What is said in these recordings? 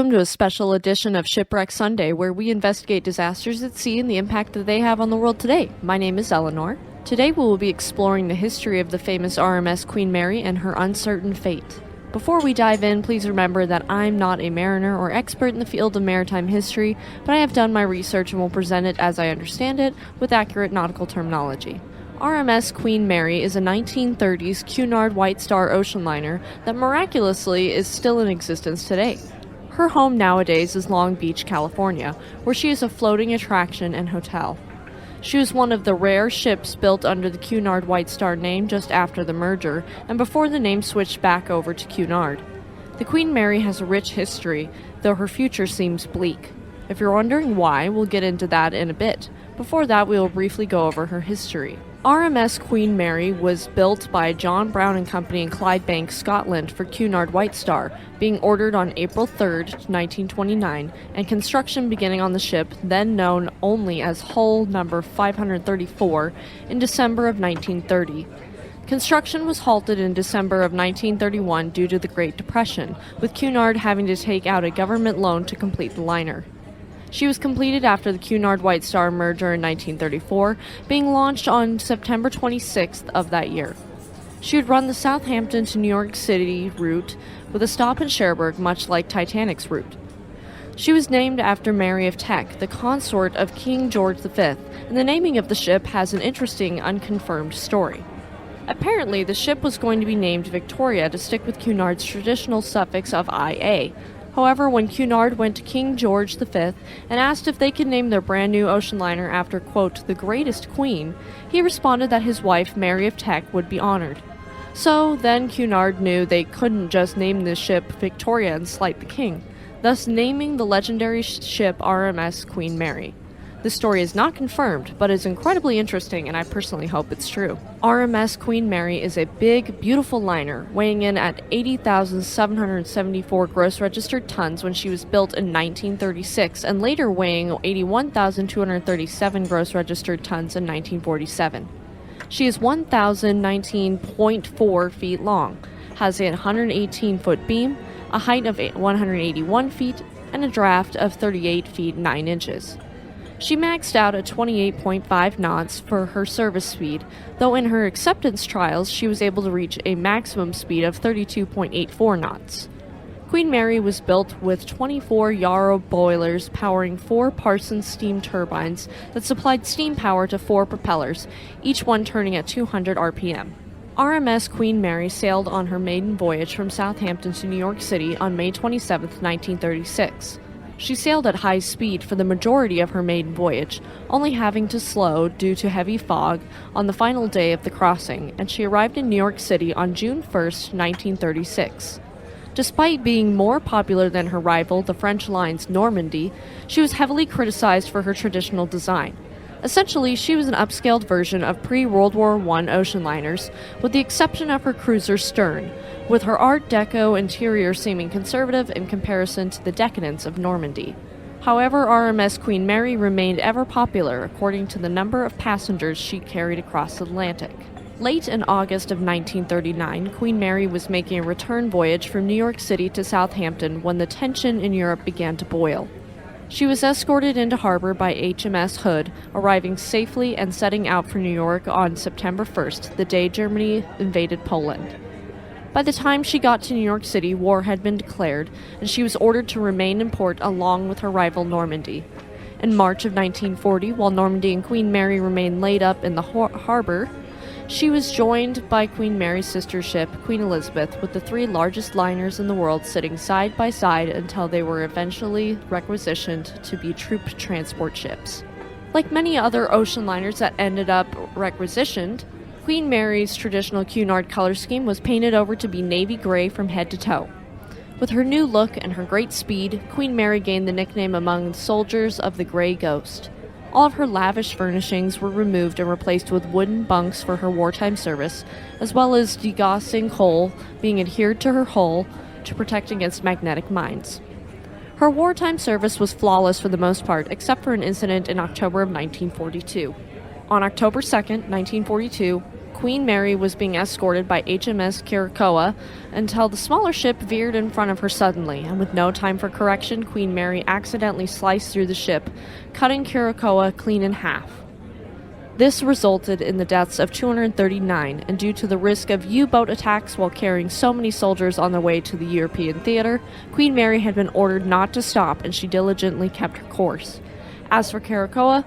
Welcome to a special edition of Shipwreck Sunday, where we investigate disasters at sea and the impact that they have on the world today. My name is Eleanor. Today we will be exploring the history of the famous RMS Queen Mary and her uncertain fate. Before we dive in, please remember that I'm not a mariner or expert in the field of maritime history, but I have done my research and will present it as I understand it with accurate nautical terminology. RMS Queen Mary is a 1930s Cunard White Star ocean liner that miraculously is still in existence today. Her home nowadays is Long Beach, California, where she is a floating attraction and hotel. She was one of the rare ships built under the Cunard White Star name just after the merger, and before the name switched back over to Cunard. The Queen Mary has a rich history, though her future seems bleak. If you're wondering why, we'll get into that in a bit. Before that, we will briefly go over her history. RMS Queen Mary was built by John Brown and Company in Clydebank, Scotland for Cunard White Star, being ordered on April 3, 1929, and construction beginning on the ship, then known only as Hull number 534, in December of 1930. Construction was halted in December of 1931 due to the Great Depression, with Cunard having to take out a government loan to complete the liner. She was completed after the Cunard White Star merger in 1934, being launched on September 26th of that year. She would run the Southampton to New York City route with a stop in Cherbourg, much like Titanic's route. She was named after Mary of Teck, the consort of King George V, and the naming of the ship has an interesting, unconfirmed story. Apparently, the ship was going to be named Victoria to stick with Cunard's traditional suffix of IA. However, when Cunard went to King George V and asked if they could name their brand new ocean liner after, quote, the greatest queen, he responded that his wife, Mary of Teck, would be honored. So then Cunard knew they couldn't just name the ship Victoria and slight the king, thus naming the legendary ship RMS Queen Mary. The story is not confirmed, but is incredibly interesting, and I personally hope it's true. RMS Queen Mary is a big, beautiful liner, weighing in at 80,774 gross registered tons when she was built in 1936, and later weighing 81,237 gross registered tons in 1947. She is 1,019.4 feet long, has a 118-foot beam, a height of 181 feet, and a draft of 38 feet 9 inches. She maxed out at 28.5 knots for her service speed, though in her acceptance trials she was able to reach a maximum speed of 32.84 knots. Queen Mary was built with 24 Yarrow boilers powering 4 Parsons steam turbines that supplied steam power to 4 propellers, each one turning at 200 RPM. RMS Queen Mary sailed on her maiden voyage from Southampton to New York City on May 27, 1936. She sailed at high speed for the majority of her maiden voyage, only having to slow due to heavy fog on the final day of the crossing, and she arrived in New York City on June 1, 1936. Despite being more popular than her rival, the French line's Normandy, she was heavily criticized for her traditional design. Essentially, she was an upscaled version of pre-World War I ocean liners, with the exception of her cruiser's stern, with her Art Deco interior seeming conservative in comparison to the decadence of Normandy. However, RMS Queen Mary remained ever popular according to the number of passengers she carried across the Atlantic. Late in August of 1939, Queen Mary was making a return voyage from New York City to Southampton when the tension in Europe began to boil. She was escorted into harbor by HMS Hood, arriving safely and setting out for New York on September 1st, the day Germany invaded Poland. By the time she got to New York City, war had been declared, and she was ordered to remain in port along with her rival Normandy. In March of 1940, while Normandy and Queen Mary remained laid up in the harbor, she was joined by Queen Mary's sister ship, Queen Elizabeth, with the 3 largest liners in the world sitting side by side until they were eventually requisitioned to be troop transport ships. Like many other ocean liners that ended up requisitioned, Queen Mary's traditional Cunard color scheme was painted over to be navy gray from head to toe. With her new look and her great speed, Queen Mary gained the nickname among soldiers of the Gray Ghost. All of her lavish furnishings were removed and replaced with wooden bunks for her wartime service, as well as degaussing coal being adhered to her hull to protect against magnetic mines. Her wartime service was flawless for the most part, except for an incident in October of 1942. On October 2, 1942, Queen Mary was being escorted by HMS Kirakoa until the smaller ship veered in front of her suddenly, and with no time for correction, Queen Mary accidentally sliced through the ship, cutting Kirakoa clean in half. This resulted in the deaths of 239, and due to the risk of U-boat attacks while carrying so many soldiers on their way to the European theater, Queen Mary had been ordered not to stop, and she diligently kept her course. As for Kirakoa,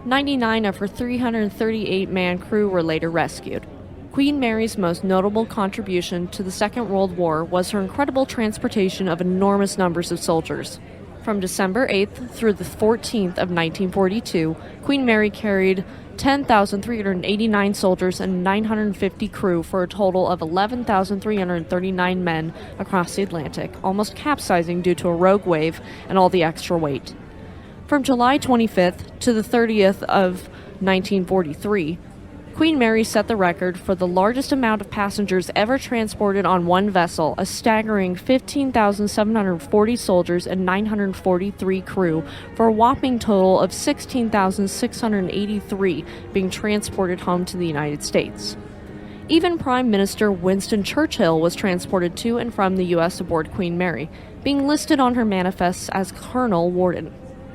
99 of her 338-man crew were later rescued. Queen Mary's most notable contribution to the Second World War was her incredible transportation of enormous numbers of soldiers. From December 8th through the 14th of 1942, Queen Mary carried 10,389 soldiers and 950 crew for a total of 11,339 men across the Atlantic, almost capsizing due to a rogue wave and all the extra weight. From July 25th to the 30th of 1943, Queen Mary set the record for the largest amount of passengers ever transported on one vessel, a staggering 15,740 soldiers and 943 crew, for a whopping total of 16,683 being transported home to the United States. Even Prime Minister Winston Churchill was transported to and from the U.S. aboard Queen Mary, being listed on her manifests as Colonel Warden.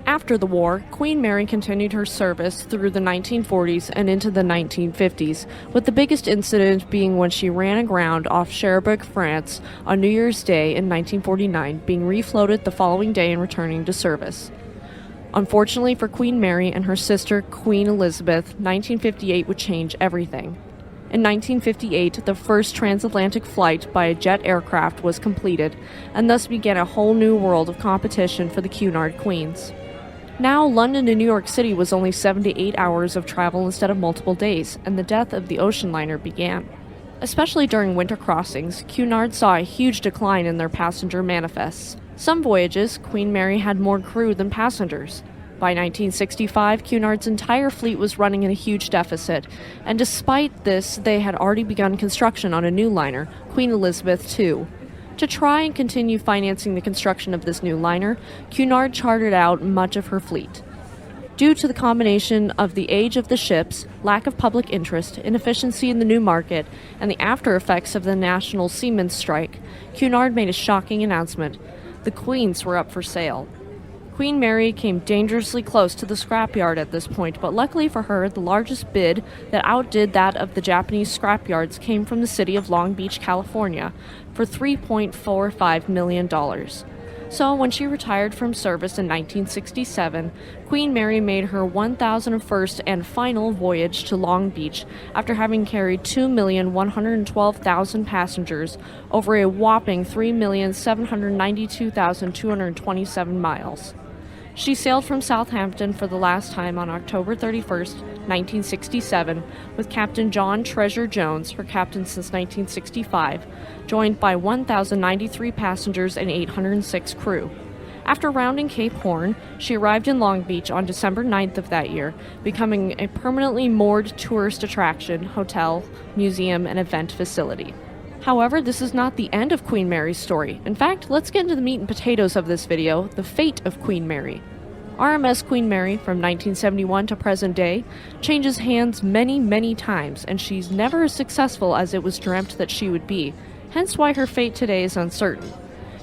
After the war, Queen Mary continued her service through the 1940s and into the 1950s, with the biggest incident being when she ran aground off Shipwreck, France, on New Year's Day in 1949, being refloated the following day and returning to service. Unfortunately for Queen Mary and her sister Queen Elizabeth, 1958 would change everything. In 1958, the first transatlantic flight by a jet aircraft was completed, and thus began a whole new world of competition for the Cunard Queens. Now, London to New York City was only 7 to 8 hours of travel instead of multiple days, and the death of the ocean liner began. Especially during winter crossings, Cunard saw a huge decline in their passenger manifests. Some voyages, Queen Mary had more crew than passengers. By 1965, Cunard's entire fleet was running in a huge deficit, and despite this, they had already begun construction on a new liner, Queen Elizabeth II. To try and continue financing the construction of this new liner, Cunard chartered out much of her fleet. Due to the combination of the age of the ships, lack of public interest, inefficiency in the new market, and the after effects of the National Seamen's Strike, Cunard made a shocking announcement. The Queens were up for sale. Queen Mary came dangerously close to the scrapyard at this point, but luckily for her, the largest bid that outdid that of the Japanese scrapyards came from the city of Long Beach, California, for $3.45 million. So when she retired from service in 1967, Queen Mary made her 1,001st and final voyage to Long Beach after having carried 2,112,000 passengers over a whopping 3,792,227 miles. She sailed from Southampton for the last time on October 31st, 1967, with Captain John Treasure Jones, her captain since 1965, joined by 1,093 passengers and 806 crew. After rounding Cape Horn, she arrived in Long Beach on December 9th of that year, becoming a permanently moored tourist attraction, hotel, museum, and event facility. However, this is not the end of Queen Mary's story. In fact, let's get into the meat and potatoes of this video, the fate of Queen Mary. RMS Queen Mary, from 1971 to present day, changes hands many, many times, and she's never as successful as it was dreamt that she would be, hence why her fate today is uncertain.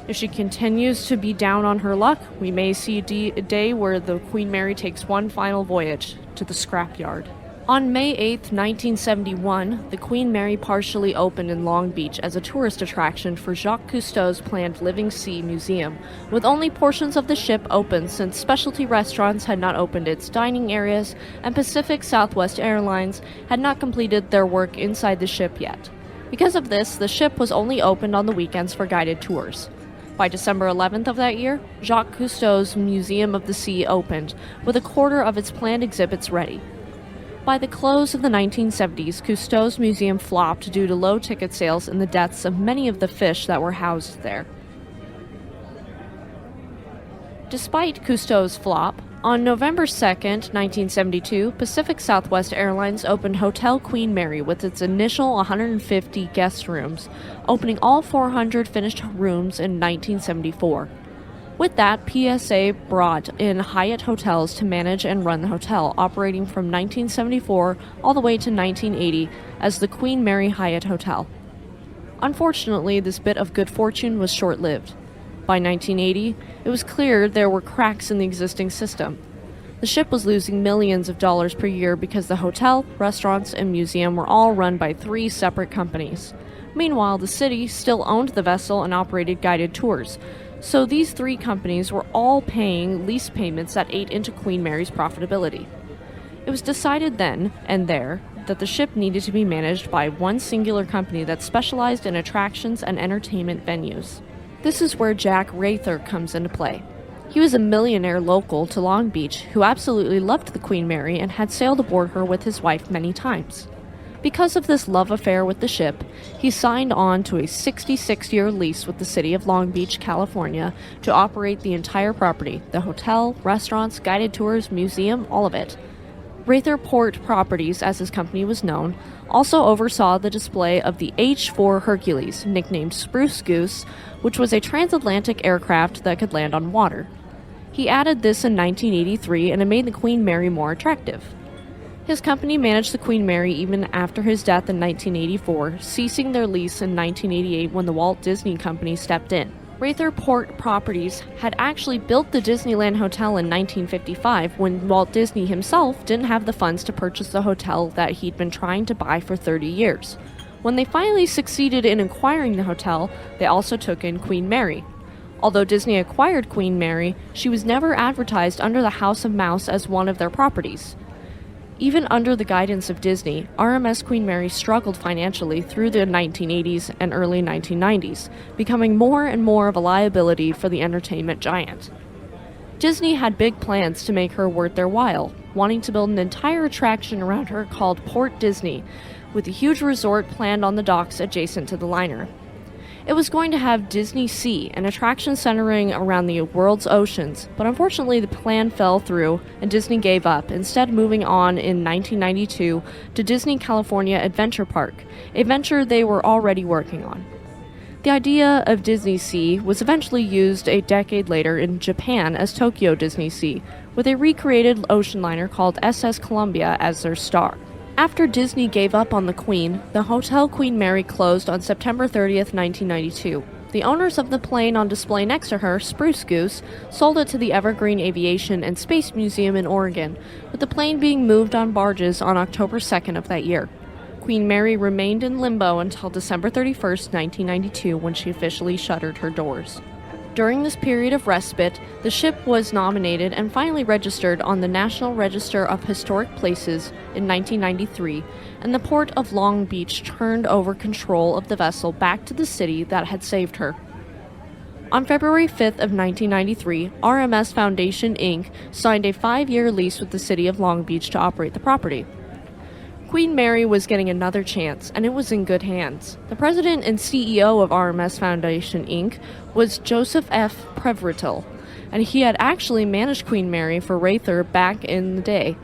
If she continues to be down on her luck, we may see a day where the Queen Mary takes one final voyage to the scrapyard. On May 8, 1971, the Queen Mary partially opened in Long Beach as a tourist attraction for Jacques Cousteau's planned Living Sea Museum, with only portions of the ship open since specialty restaurants had not opened its dining areas and Pacific Southwest Airlines had not completed their work inside the ship yet. Because of this, the ship was only opened on the weekends for guided tours. By December 11th of that year, Jacques Cousteau's Museum of the Sea opened, with a quarter of its planned exhibits ready. By the close of the 1970s, Cousteau's museum flopped due to low ticket sales and the deaths of many of the fish that were housed there. Despite Cousteau's flop, on November 2, 1972, Pacific Southwest Airlines opened Hotel Queen Mary with its initial 150 guest rooms, opening all 400 finished rooms in 1974. With that, PSA brought in Hyatt Hotels to manage and run the hotel, operating from 1974 all the way to 1980 as the Queen Mary Hyatt Hotel. Unfortunately, this bit of good fortune was short-lived. By 1980, it was clear there were cracks in the existing system. The ship was losing millions of dollars per year because the hotel, restaurants, and museum were all run by 3 separate companies. Meanwhile, the city still owned the vessel and operated guided tours, so these 3 companies were all paying lease payments that ate into Queen Mary's profitability. It was decided then and there that the ship needed to be managed by one singular company that specialized in attractions and entertainment venues. This is where Jack Rather comes into play. He was a millionaire local to Long Beach who absolutely loved the Queen Mary and had sailed aboard her with his wife many times. Because of this love affair with the ship, he signed on to a 66-year lease with the city of Long Beach, California, to operate the entire property, the hotel, restaurants, guided tours, museum, all of it. Rather Port Properties, as his company was known, also oversaw the display of the H-4 Hercules, nicknamed Spruce Goose, which was a transatlantic aircraft that could land on water. He added this in 1983, and it made the Queen Mary more attractive. His company managed the Queen Mary even after his death in 1984, ceasing their lease in 1988 when the Walt Disney Company stepped in. Rather Port Properties had actually built the Disneyland Hotel in 1955 when Walt Disney himself didn't have the funds to purchase the hotel that he'd been trying to buy for 30 years. When they finally succeeded in acquiring the hotel, they also took in Queen Mary. Although Disney acquired Queen Mary, she was never advertised under the House of Mouse as one of their properties. Even under the guidance of Disney, RMS Queen Mary struggled financially through the 1980s and early 1990s, becoming more and more of a liability for the entertainment giant. Disney had big plans to make her worth their while, wanting to build an entire attraction around her called Port Disney, with a huge resort planned on the docks adjacent to the liner. It was going to have Disney Sea, an attraction centering around the world's oceans, but unfortunately the plan fell through and Disney gave up, instead moving on in 1992 to Disney California Adventure Park, a venture they were already working on. The idea of Disney Sea was eventually used a decade later in Japan as Tokyo Disney Sea, with a recreated ocean liner called SS Columbia as their star. After Disney gave up on the Queen, the Hotel Queen Mary closed on September 30th, 1992. The owners of the plane on display next to her, Spruce Goose, sold it to the Evergreen Aviation and Space Museum in Oregon, with the plane being moved on barges on October 2nd of that year. Queen Mary remained in limbo until December 31st, 1992, when she officially shuttered her doors. During this period of respite, the ship was nominated and finally registered on the National Register of Historic Places in 1993, and the Port of Long Beach turned over control of the vessel back to the city that had saved her. On February 5th of 1993, RMS Foundation Inc. signed a 5-year lease with the city of Long Beach to operate the property. Queen Mary was getting another chance, and it was in good hands. The president and CEO of RMS Foundation Inc. was Joseph F. Prevritil, and he had actually managed Queen Mary for Rather back in the day.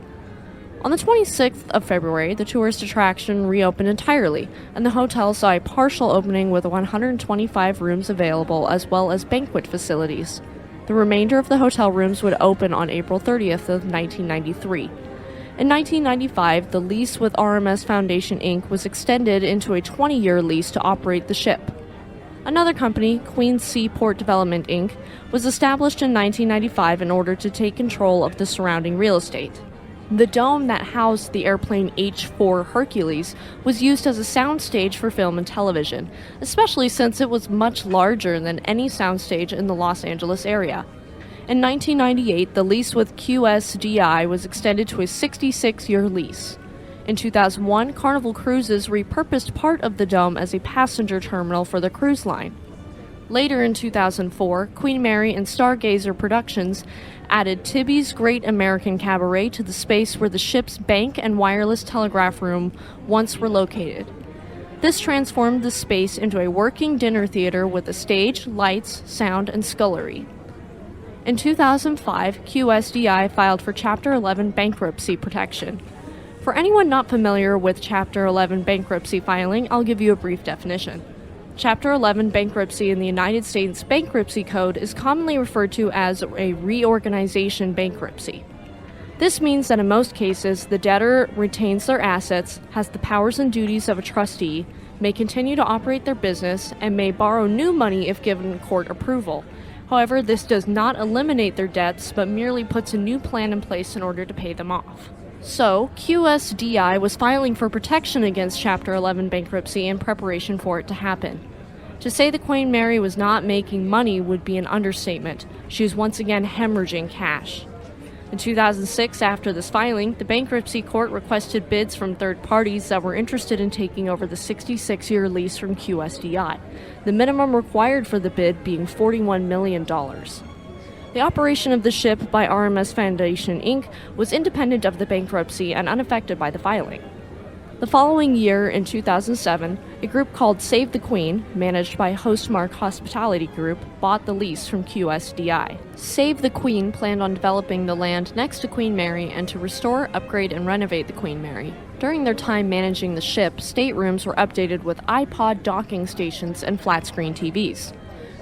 On the 26th of February, the tourist attraction reopened entirely, and the hotel saw a partial opening with 125 rooms available as well as banquet facilities. The remainder of the hotel rooms would open on April 30th of 1993. In 1995, the lease with RMS Foundation Inc. was extended into a 20-year lease to operate the ship. Another company, Queen's Seaport Development Inc., was established in 1995 in order to take control of the surrounding real estate. The dome that housed the airplane H-4 Hercules was used as a soundstage for film and television, especially since it was much larger than any soundstage in the Los Angeles area. In 1998, the lease with QSDI was extended to a 66-year lease. In 2001, Carnival Cruises repurposed part of the dome as a passenger terminal for the cruise line. Later in 2004, Queen Mary and Stargazer Productions added Tibby's Great American Cabaret to the space where the ship's bank and wireless telegraph room once were located. This transformed the space into a working dinner theater with a stage, lights, sound, and scullery. In 2005, QSDI filed for Chapter 11 bankruptcy protection. For anyone not familiar with Chapter 11 bankruptcy filing, I'll give you a brief definition. Chapter 11 bankruptcy in the United States Bankruptcy Code is commonly referred to as a reorganization bankruptcy. This means that in most cases, the debtor retains their assets, has the powers and duties of a trustee, may continue to operate their business, and may borrow new money if given court approval. However, this does not eliminate their debts, but merely puts a new plan in place in order to pay them off. So, QSDI was filing for protection against Chapter 11 bankruptcy in preparation for it to happen. To say the Queen Mary was not making money would be an understatement. She was once again hemorrhaging cash. In 2006, after this filing, the bankruptcy court requested bids from third parties that were interested in taking over the 66-year lease from QSDI, the minimum required for the bid being $41 million. The operation of the ship by RMS Foundation Inc. was independent of the bankruptcy and unaffected by the filing. The following year, in 2007, a group called Save the Queen, managed by Hostmark Hospitality Group, bought the lease from QSDI. Save the Queen planned on developing the land next to Queen Mary and to restore, upgrade, and renovate the Queen Mary. During their time managing the ship, staterooms were updated with iPod docking stations and flat-screen TVs.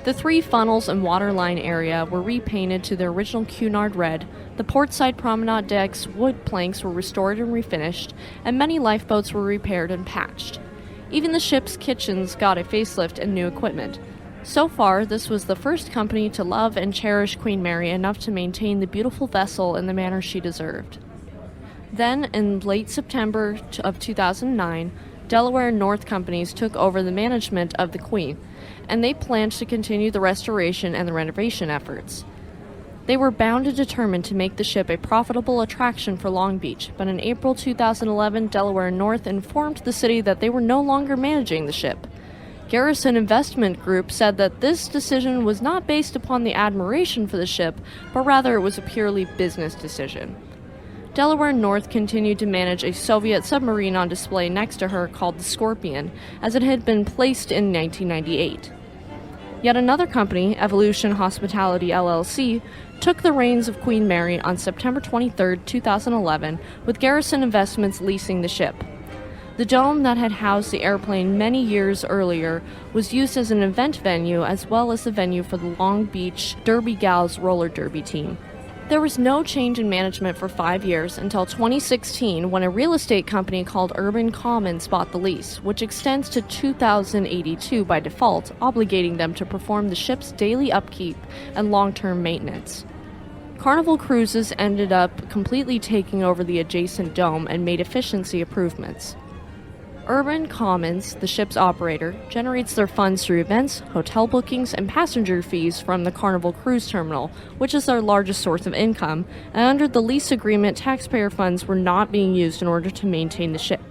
The 3 funnels and waterline area were repainted to their original Cunard red, the portside promenade deck's wood planks were restored and refinished, and many lifeboats were repaired and patched. Even the ship's kitchens got a facelift and new equipment. So far, this was the first company to love and cherish Queen Mary enough to maintain the beautiful vessel in the manner she deserved. Then, in late September of 2009, Delaware and North companies took over the management of the Queen, and they planned to continue the restoration and the renovation efforts. They were bound and determined to make the ship a profitable attraction for Long Beach, but in April 2011, Delaware and North informed the city that they were no longer managing the ship. Garrison Investment Group said that this decision was not based upon the admiration for the ship, but rather it was a purely business decision. Delaware North continued to manage a Soviet submarine on display next to her called the Scorpion, as it had been placed in 1998. Yet another company, Evolution Hospitality LLC, took the reins of Queen Mary on September 23, 2011, with Garrison Investments leasing the ship. The dome that had housed the airplane many years earlier was used as an event venue as well as the venue for the Long Beach Derby Gals roller derby team. There was no change in management for 5 years until 2016 when a real estate company called Urban Commons bought the lease, which extends to 2082 by default, obligating them to perform the ship's daily upkeep and long-term maintenance. Carnival Cruises ended up completely taking over the adjacent dome and made efficiency improvements. Urban Commons, the ship's operator, generates their funds through events, hotel bookings, and passenger fees from the Carnival Cruise Terminal, which is their largest source of income, and under the lease agreement, taxpayer funds were not being used in order to maintain the ship.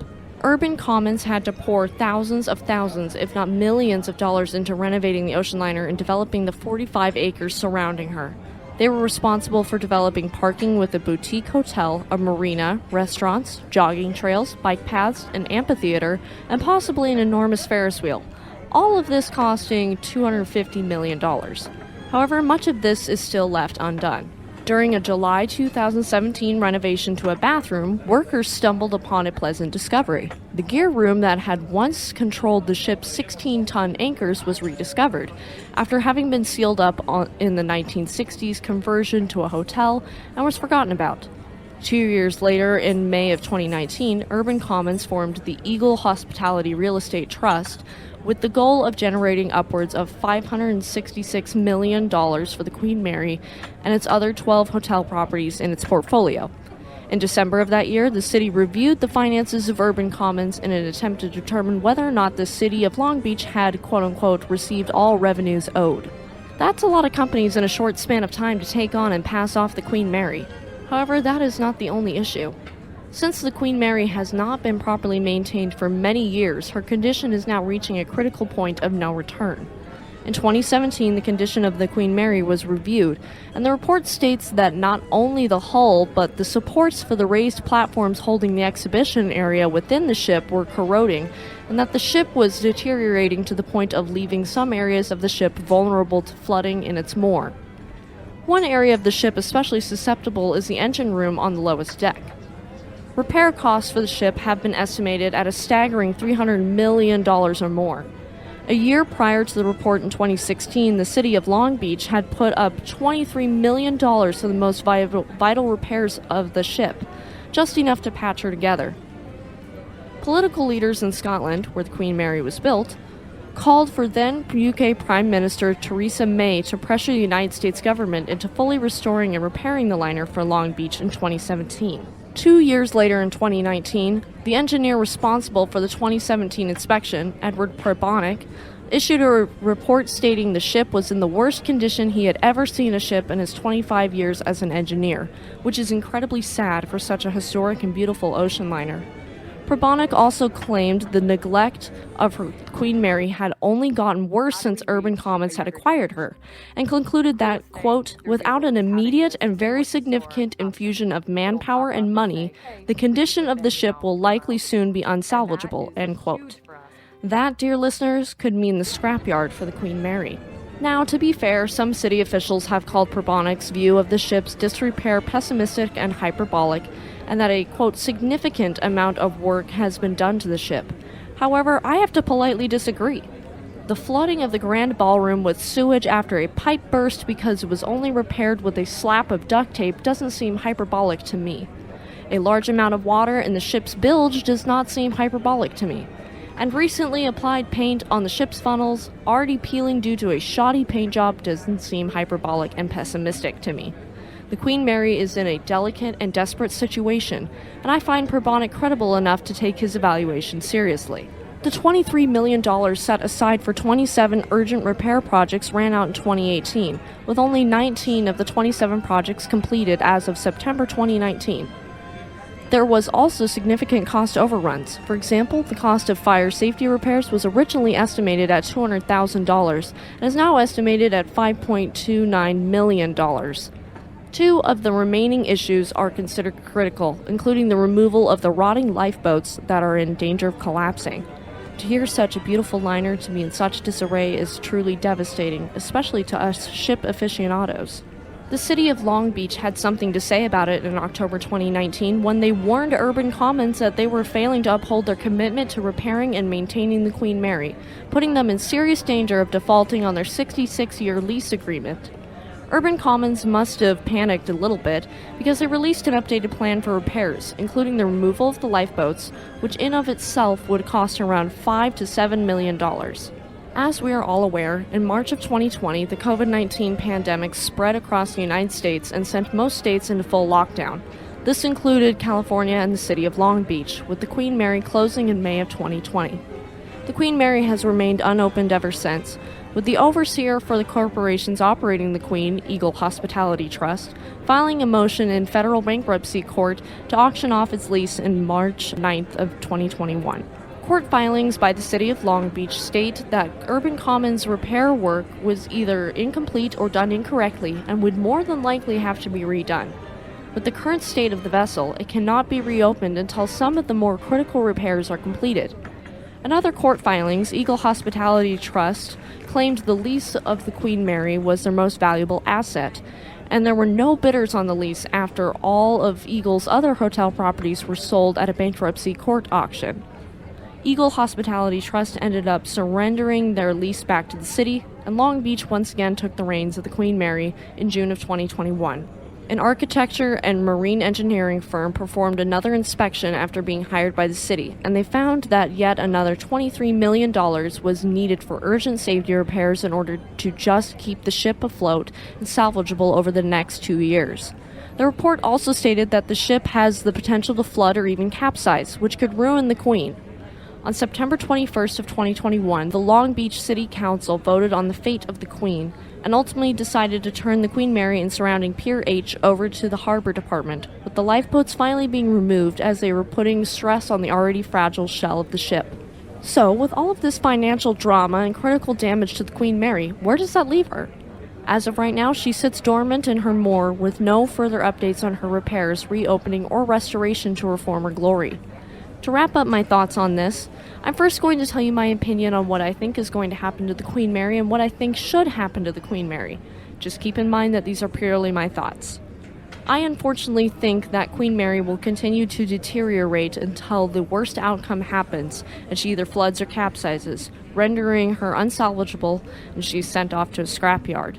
Urban Commons had to pour thousands of thousands, if not millions of dollars into renovating the ocean liner and developing the 45 acres surrounding her. They were responsible for developing parking with a boutique hotel, a marina, restaurants, jogging trails, bike paths, an amphitheater, and possibly an enormous Ferris wheel. All of this costing $250 million. However, much of this is still left undone. During a July 2017 renovation to a bathroom, workers stumbled upon a pleasant discovery. The gear room that had once controlled the ship's 16-ton anchors was rediscovered, after having been sealed up in the 1960s conversion to a hotel and was forgotten about. 2 years later, in May of 2019, Urban Commons formed the Eagle Hospitality Real Estate Trust, with the goal of generating upwards of $566 million for the Queen Mary and its other 12 hotel properties in its portfolio. In December of that year, the city reviewed the finances of Urban Commons in an attempt to determine whether or not the city of Long Beach had, quote-unquote, received all revenues owed. That's a lot of companies in a short span of time to take on and pass off the Queen Mary. However, that is not the only issue. Since the Queen Mary has not been properly maintained for many years, her condition is now reaching a critical point of no return. In 2017, the condition of the Queen Mary was reviewed, and the report states that not only the hull, but the supports for the raised platforms holding the exhibition area within the ship were corroding, and that the ship was deteriorating to the point of leaving some areas of the ship vulnerable to flooding in its moor. One area of the ship especially susceptible is the engine room on the lowest deck. Repair costs for the ship have been estimated at a staggering $300 million or more. A year prior to the report in 2016, the city of Long Beach had put up $23 million for the most vital repairs of the ship, just enough to patch her together. Political leaders in Scotland, where the Queen Mary was built, called for then UK Prime Minister Theresa May to pressure the United States government into fully restoring and repairing the liner for Long Beach in 2017. 2 years later in 2019, the engineer responsible for the 2017 inspection, Edward Probonic, issued a report stating the ship was in the worst condition he had ever seen a ship in his 25 years as an engineer, which is incredibly sad for such a historic and beautiful ocean liner. Probonic also claimed the neglect of her Queen Mary had only gotten worse since Urban Commons had acquired her, and concluded that, quote, without an immediate and very significant infusion of manpower and money, the condition of the ship will likely soon be unsalvageable, end quote. That, dear listeners, could mean the scrapyard for the Queen Mary. Now, to be fair, some city officials have called Probonic's view of the ship's disrepair pessimistic and hyperbolic, and that a, quote, significant amount of work has been done to the ship. However, I have to politely disagree. The flooding of the Grand Ballroom with sewage after a pipe burst because it was only repaired with a slap of duct tape doesn't seem hyperbolic to me. A large amount of water in the ship's bilge does not seem hyperbolic to me. And recently applied paint on the ship's funnels, already peeling due to a shoddy paint job, doesn't seem hyperbolic and pessimistic to me. The Queen Mary is in a delicate and desperate situation, and I find Probonic credible enough to take his evaluation seriously. The $23 million set aside for 27 urgent repair projects ran out in 2018, with only 19 of the 27 projects completed as of September 2019. There was also significant cost overruns. For example, the cost of fire safety repairs was originally estimated at $200,000 and is now estimated at $5.29 million. 2 of the remaining issues are considered critical, including the removal of the rotting lifeboats that are in danger of collapsing. To hear such a beautiful liner to be in such disarray is truly devastating, especially to us ship aficionados. The city of Long Beach had something to say about it in October 2019 when they warned Urban Commons that they were failing to uphold their commitment to repairing and maintaining the Queen Mary, putting them in serious danger of defaulting on their 66-year lease agreement. Urban Commons must have panicked a little bit because they released an updated plan for repairs, including the removal of the lifeboats, which in of itself would cost around $5 to $7 million. As we are all aware, in March of 2020, the COVID-19 pandemic spread across the United States and sent most states into full lockdown. This included California and the city of Long Beach, with the Queen Mary closing in May of 2020. The Queen Mary has remained unopened ever since, with the overseer for the corporations operating the Queen, Eagle Hospitality Trust, filing a motion in federal bankruptcy court to auction off its lease in March 9th of 2021. Court filings by the city of Long Beach state that Urban Commons repair work was either incomplete or done incorrectly and would more than likely have to be redone. With the current state of the vessel, it cannot be reopened until some of the more critical repairs are completed. In other court filings, Eagle Hospitality Trust claimed the lease of the Queen Mary was their most valuable asset, and there were no bidders on the lease after all of Eagle's other hotel properties were sold at a bankruptcy court auction. Eagle Hospitality Trust ended up surrendering their lease back to the city, and Long Beach once again took the reins of the Queen Mary in June of 2021. An architecture and marine engineering firm performed another inspection after being hired by the city, and they found that yet another $23 million was needed for urgent safety repairs in order to just keep the ship afloat and salvageable over the next 2 years. The report also stated that the ship has the potential to flood or even capsize, which could ruin the Queen. On September 21st of 2021, the Long Beach City Council voted on the fate of the Queen and ultimately decided to turn the Queen Mary and surrounding Pier H over to the Harbor Department, with the lifeboats finally being removed as they were putting stress on the already fragile shell of the ship. So, with all of this financial drama and critical damage to the Queen Mary, where does that leave her? As of right now, she sits dormant in her moor with no further updates on her repairs, reopening, or restoration to her former glory. To wrap up my thoughts on this, I'm first going to tell you my opinion on what I think is going to happen to the Queen Mary and what I think should happen to the Queen Mary. Just keep in mind that these are purely my thoughts. I unfortunately think that Queen Mary will continue to deteriorate until the worst outcome happens and she either floods or capsizes, rendering her unsalvageable and she's sent off to a scrapyard.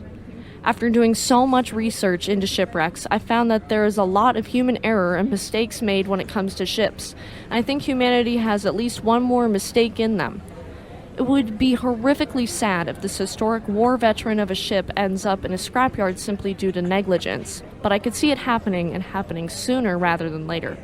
After doing so much research into shipwrecks, I found that there is a lot of human error and mistakes made when it comes to ships. And I think humanity has at least one more mistake in them. It would be horrifically sad if this historic war veteran of a ship ends up in a scrapyard simply due to negligence, but I could see it happening and happening sooner rather than later.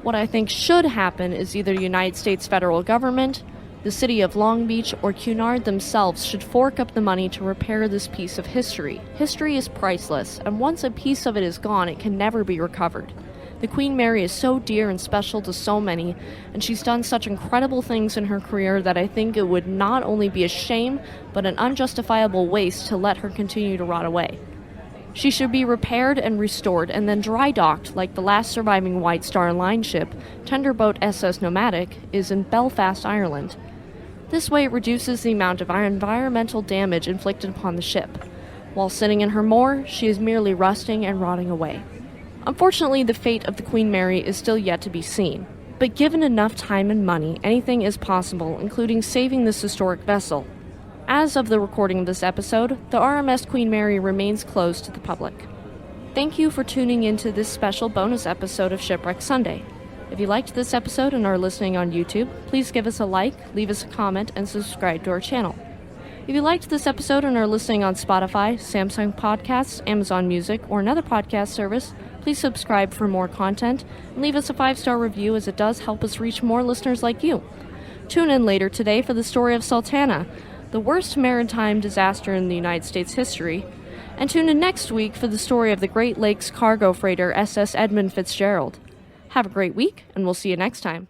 What I think should happen is either the United States federal government, the city of Long Beach, or Cunard themselves should fork up the money to repair this piece of history. History is priceless, and once a piece of it is gone, it can never be recovered. The Queen Mary is so dear and special to so many, and she's done such incredible things in her career that I think it would not only be a shame, but an unjustifiable waste to let her continue to rot away. She should be repaired and restored and then dry docked like the last surviving White Star Line ship, tenderboat SS Nomadic, is in Belfast, Ireland. This way it reduces the amount of environmental damage inflicted upon the ship. While sitting in her moor, she is merely rusting and rotting away. Unfortunately, the fate of the Queen Mary is still yet to be seen, but given enough time and money, anything is possible, including saving this historic vessel. As of the recording of this episode, the RMS Queen Mary remains closed to the public. Thank you for tuning into this special bonus episode of Shipwreck Sunday. If you liked this episode and are listening on YouTube, please give us a like, leave us a comment, and subscribe to our channel. If you liked this episode and are listening on Spotify, Samsung Podcasts, Amazon Music, or another podcast service, please subscribe for more content and leave us a 5-star review as it does help us reach more listeners like you. Tune in later today for the story of Sultana, the worst maritime disaster in the United States history, and tune in next week for the story of the Great Lakes cargo freighter SS Edmund Fitzgerald. Have a great week, and we'll see you next time.